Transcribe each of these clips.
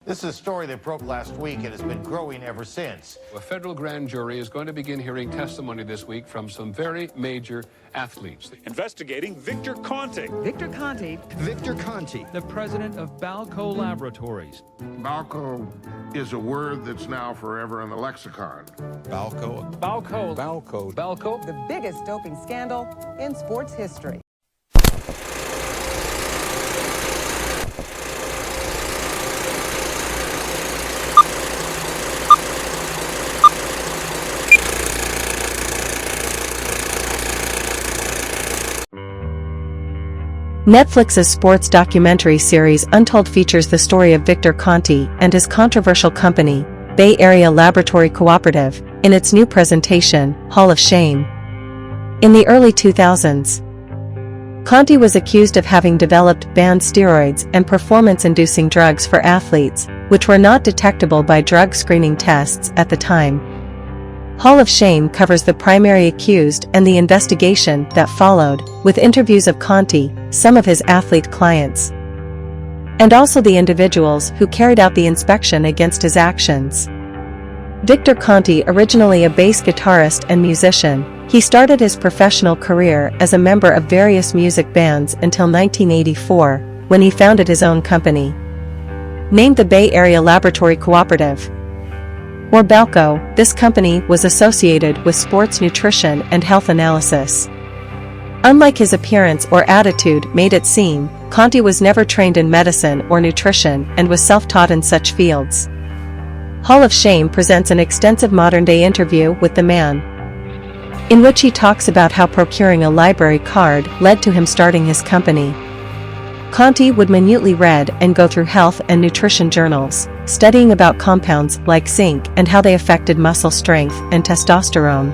This is a story that broke last week and has been growing ever since. A federal grand jury is going to begin hearing testimony this week from some very major athletes. Investigating Victor Conte. Victor Conte. Victor Conte. The president of BALCO Laboratories. BALCO is a word that's now forever in the lexicon. BALCO. BALCO. BALCO. BALCO. The biggest doping scandal in sports history. Netflix's sports documentary series Untold features the story of Victor Conte and his controversial company, Bay Area Laboratory Cooperative, in its new presentation, Hall of Shame. In the early 2000s, Conte was accused of having developed banned steroids and performance-inducing drugs for athletes, which were not detectable by drug screening tests at the time. Hall of Shame covers the primary accused and the investigation that followed, with interviews of Conte, some of his athlete clients, and also the individuals who carried out the inspection against his actions. Victor Conte, originally a bass guitarist and musician, he started his professional career as a member of various music bands until 1984, when he founded his own company, named the Bay Area Laboratory Cooperative, or BALCO. This company was associated with sports nutrition and health analysis. Unlike his appearance or attitude made it seem, Conte was never trained in medicine or nutrition and was self-taught in such fields. Hall of Shame presents an extensive modern-day interview with the man, in which he talks about how procuring a library card led to him starting his company. Conte would minutely read and go through health and nutrition journals, studying about compounds like zinc and how they affected muscle strength and testosterone.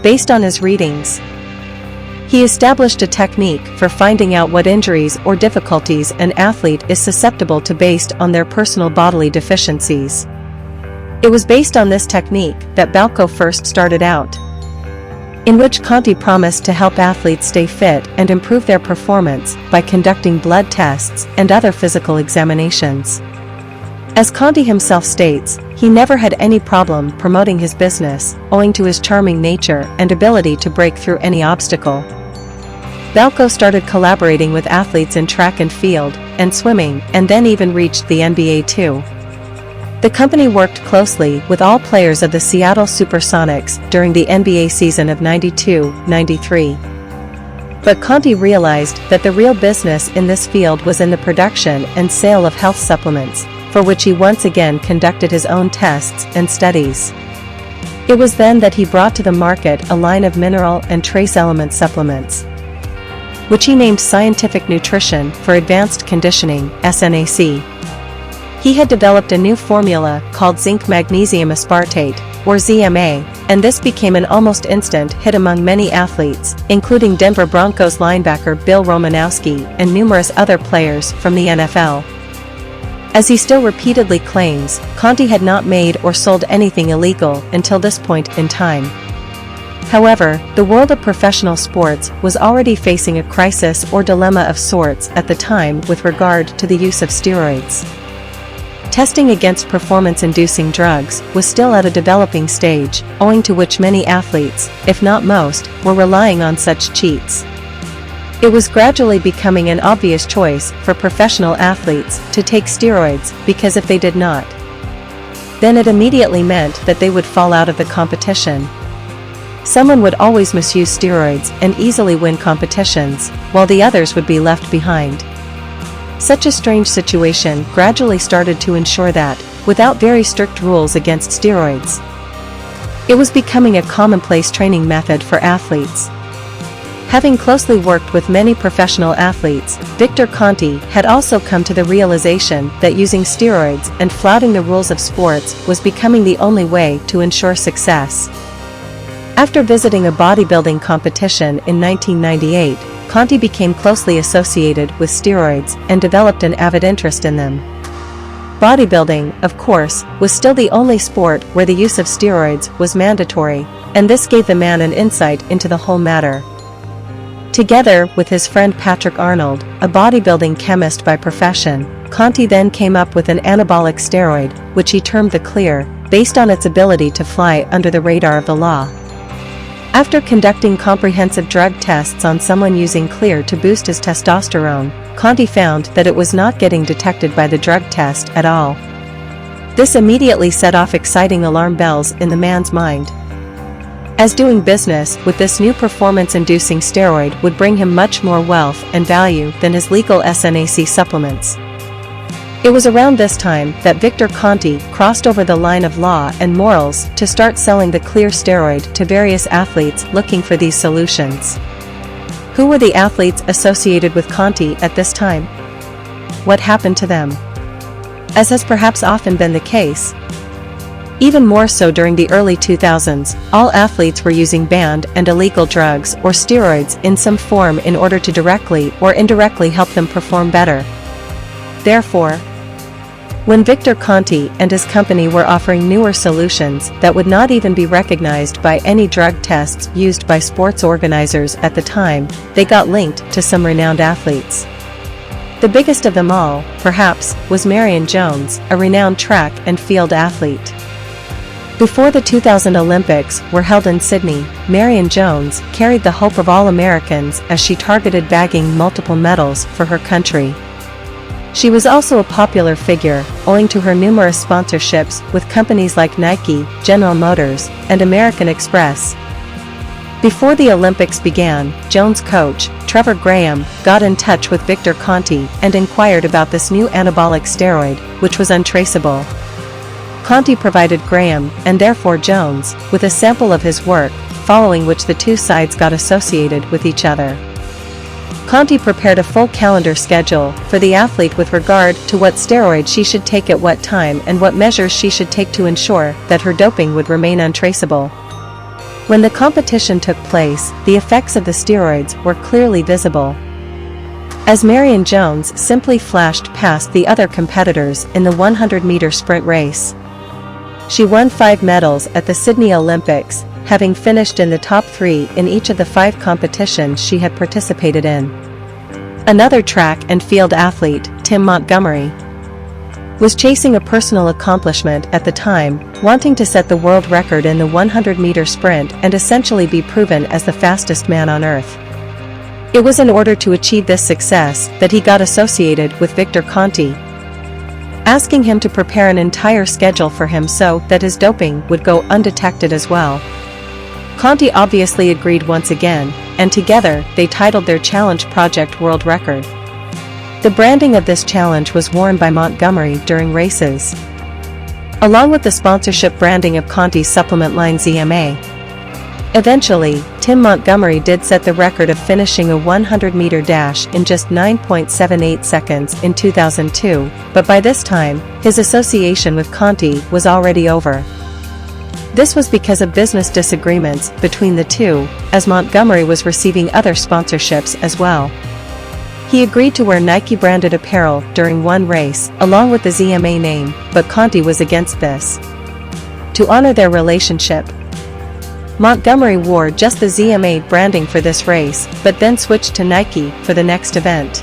Based on his readings, he established a technique for finding out what injuries or difficulties an athlete is susceptible to based on their personal bodily deficiencies. It was based on this technique that BALCO first started out, in which Conte promised to help athletes stay fit and improve their performance by conducting blood tests and other physical examinations. As Conte himself states, he never had any problem promoting his business, owing to his charming nature and ability to break through any obstacle. BALCO started collaborating with athletes in track and field, and swimming, and then even reached the NBA too. The company worked closely with all players of the Seattle Supersonics during the NBA season of 92-93. But Conte realized that the real business in this field was in the production and sale of health supplements, for which he once again conducted his own tests and studies. It was then that he brought to the market a line of mineral and trace element supplements, which he named Scientific Nutrition for Advanced Conditioning, SNAC. He had developed a new formula called zinc magnesium aspartate, or ZMA, and this became an almost instant hit among many athletes, including Denver Broncos linebacker Bill Romanowski and numerous other players from the NFL. As he still repeatedly claims, Conte had not made or sold anything illegal until this point in time. However, the world of professional sports was already facing a crisis or dilemma of sorts at the time with regard to the use of steroids. Testing against performance-inducing drugs was still at a developing stage, owing to which many athletes, if not most, were relying on such cheats. It was gradually becoming an obvious choice for professional athletes to take steroids because if they did not, then it immediately meant that they would fall out of the competition. Someone would always misuse steroids and easily win competitions, while the others would be left behind. Such a strange situation gradually started to ensure that, without very strict rules against steroids, it was becoming a commonplace training method for athletes. Having closely worked with many professional athletes, Victor Conte had also come to the realization that using steroids and flouting the rules of sports was becoming the only way to ensure success. After visiting a bodybuilding competition in 1998, Conte became closely associated with steroids and developed an avid interest in them. Bodybuilding, of course, was still the only sport where the use of steroids was mandatory, and this gave the man an insight into the whole matter. Together with his friend Patrick Arnold, a bodybuilding chemist by profession, Conte then came up with an anabolic steroid, which he termed the Clear, based on its ability to fly under the radar of the law. After conducting comprehensive drug tests on someone using Clear to boost his testosterone, Conte found that it was not getting detected by the drug test at all. This immediately set off exciting alarm bells in the man's mind, as doing business with this new performance-inducing steroid would bring him much more wealth and value than his legal SNAC supplements. It was around this time that Victor Conte crossed over the line of law and morals to start selling the Clear steroid to various athletes looking for these solutions. Who were the athletes associated with Conte at this time? What happened to them? As has perhaps often been the case, even more so during the early 2000s, all athletes were using banned and illegal drugs or steroids in some form in order to directly or indirectly help them perform better. Therefore, when Victor Conte and his company were offering newer solutions that would not even be recognized by any drug tests used by sports organizers at the time, they got linked to some renowned athletes. The biggest of them all, perhaps, was Marion Jones, a renowned track and field athlete. Before the 2000 Olympics were held in Sydney, Marion Jones carried the hope of all Americans as she targeted bagging multiple medals for her country. She was also a popular figure, owing to her numerous sponsorships with companies like Nike, General Motors, and American Express. Before the Olympics began, Jones' coach, Trevor Graham, got in touch with Victor Conte and inquired about this new anabolic steroid, which was untraceable. Conte provided Graham, and therefore Jones, with a sample of his work, following which the two sides got associated with each other. Conte prepared a full calendar schedule for the athlete with regard to what steroid she should take at what time and what measures she should take to ensure that her doping would remain untraceable. When the competition took place, the effects of the steroids were clearly visible, as Marion Jones simply flashed past the other competitors in the 100-meter sprint race. She won 5 medals at the Sydney Olympics, having finished in the top 3 in each of the 5 competitions she had participated in. Another track and field athlete, Tim Montgomery, was chasing a personal accomplishment at the time, wanting to set the world record in the 100-meter sprint and essentially be proven as the fastest man on Earth. It was in order to achieve this success that he got associated with Victor Conte, asking him to prepare an entire schedule for him so that his doping would go undetected as well. Conte obviously agreed once again, and together they titled their challenge Project World Record. The branding of this challenge was worn by Montgomery during races, along with the sponsorship branding of Conte's supplement line ZMA. Eventually, Tim Montgomery did set the record of finishing a 100-meter dash in just 9.78 seconds in 2002, but by this time, his association with Conte was already over. This was because of business disagreements between the two, as Montgomery was receiving other sponsorships as well. He agreed to wear Nike-branded apparel during one race, along with the ZMA name, but Conte was against this. To honor their relationship, Montgomery wore just the ZMA branding for this race, but then switched to Nike for the next event.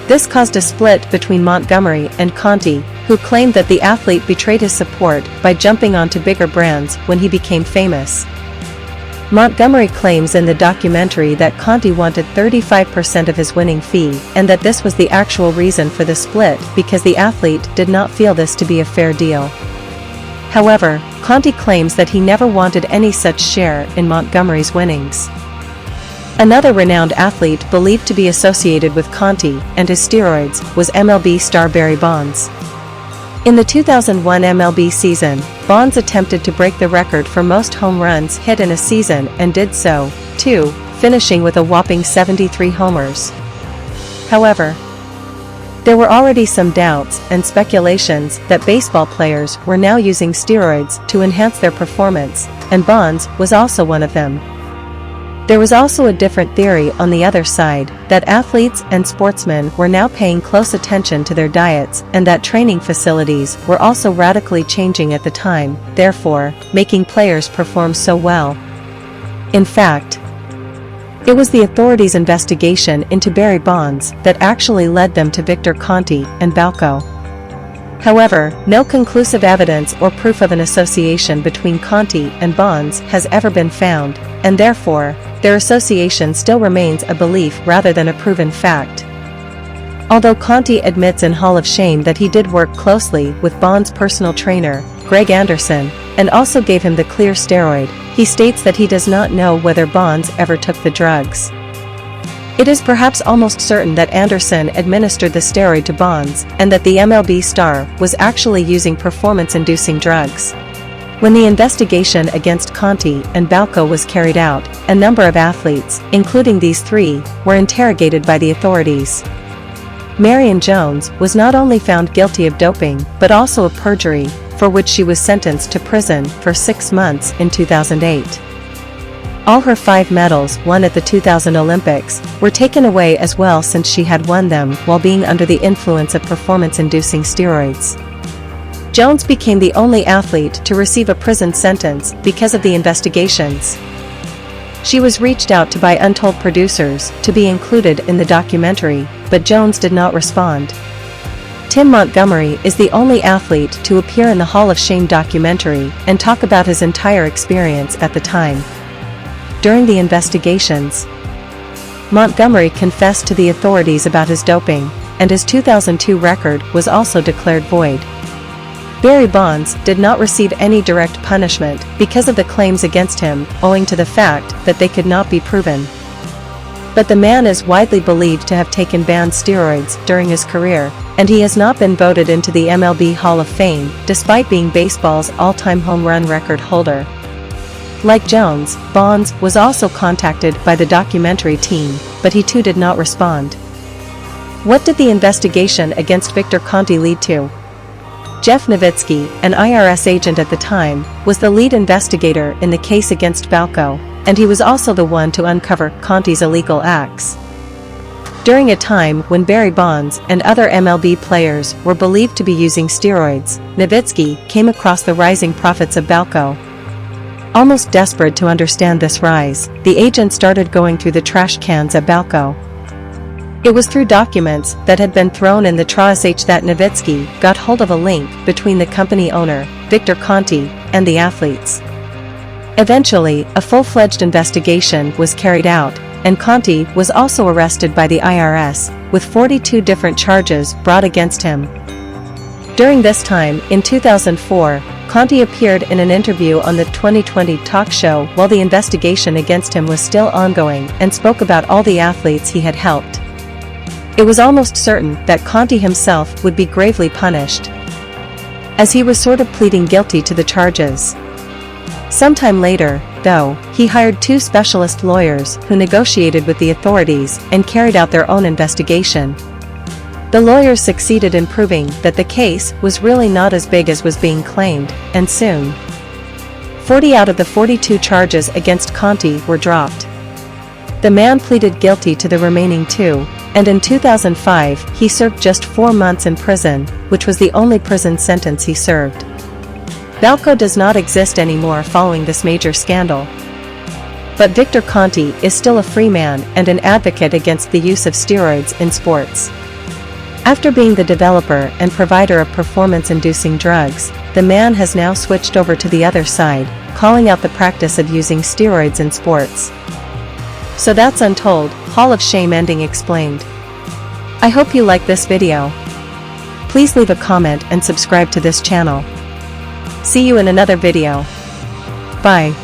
This caused a split between Montgomery and Conte, who claimed that the athlete betrayed his support by jumping onto bigger brands when he became famous. Montgomery claims in the documentary that Conte wanted 35% of his winning fee, and that this was the actual reason for the split because the athlete did not feel this to be a fair deal. However, Conte claims that he never wanted any such share in Montgomery's winnings. Another renowned athlete believed to be associated with Conte and his steroids was MLB star Barry Bonds. In the 2001 MLB season, Bonds attempted to break the record for most home runs hit in a season and did so, too, finishing with a whopping 73 homers. However, there were already some doubts and speculations that baseball players were now using steroids to enhance their performance, and Bonds was also one of them. There was also a different theory on the other side, that athletes and sportsmen were now paying close attention to their diets and that training facilities were also radically changing at the time, therefore, making players perform so well. In fact, It was the authorities' investigation into Barry Bonds that actually led them to Victor Conte and BALCO. However, no conclusive evidence or proof of an association between Conte and Bonds has ever been found, and therefore, their association still remains a belief rather than a proven fact. Although Conte admits in Hall of Shame that he did work closely with Bonds' personal trainer, Greg Anderson, and also gave him the clear steroid, he states that he does not know whether Bonds ever took the drugs. It is perhaps almost certain that Anderson administered the steroid to Bonds, and that the MLB star was actually using performance-inducing drugs. When the investigation against Conte and BALCO was carried out, a number of athletes, including these three, were interrogated by the authorities. Marion Jones was not only found guilty of doping, but also of perjury, for which she was sentenced to prison for 6 months in 2008. All her 5 medals won at the 2000 Olympics were taken away as well, since she had won them while being under the influence of performance-inducing steroids. Jones became the only athlete to receive a prison sentence because of the investigations. She was reached out to by Untold producers to be included in the documentary, but Jones did not respond. Tim Montgomery is the only athlete to appear in the Hall of Shame documentary and talk about his entire experience at the time. During the investigations, Montgomery confessed to the authorities about his doping, and his 2002 record was also declared void. Barry Bonds did not receive any direct punishment because of the claims against him, owing to the fact that they could not be proven. But the man is widely believed to have taken banned steroids during his career, and he has not been voted into the MLB Hall of Fame, despite being baseball's all-time home run record holder. Like Jones, Bonds was also contacted by the documentary team, but he too did not respond. What did the investigation against Victor Conte lead to? Jeff Nowitzki, an IRS agent at the time, was the lead investigator in the case against BALCO, and he was also the one to uncover Conte's illegal acts. During a time when Barry Bonds and other MLB players were believed to be using steroids, Nowitzki came across the rising profits of BALCO. Almost desperate to understand this rise, the agent started going through the trash cans at BALCO. It was through documents that had been thrown in the trash that Nowitzki got hold of a link between the company owner, Victor Conte, and the athletes. Eventually, a full-fledged investigation was carried out, and Conte was also arrested by the IRS, with 42 different charges brought against him. During this time, in 2004, Conte appeared in an interview on the 2020 talk show while the investigation against him was still ongoing, and spoke about all the athletes he had helped. It was almost certain that Conte himself would be gravely punished, as he was sort of pleading guilty to the charges. Sometime later, though, he hired 2 specialist lawyers who negotiated with the authorities and carried out their own investigation. The lawyers succeeded in proving that the case was really not as big as was being claimed, and soon, 40 out of the 42 charges against Conte were dropped. The man pleaded guilty to the remaining 2, and in 2005 he served just 4 months in prison, which was the only prison sentence he served. BALCO does not exist anymore following this major scandal. But Victor Conte is still a free man and an advocate against the use of steroids in sports. After being the developer and provider of performance-inducing drugs, the man has now switched over to the other side, calling out the practice of using steroids in sports. So that's Untold Hall of Shame ending explained. I hope you like this video. Please leave a comment and subscribe to this channel. See you in another video. Bye.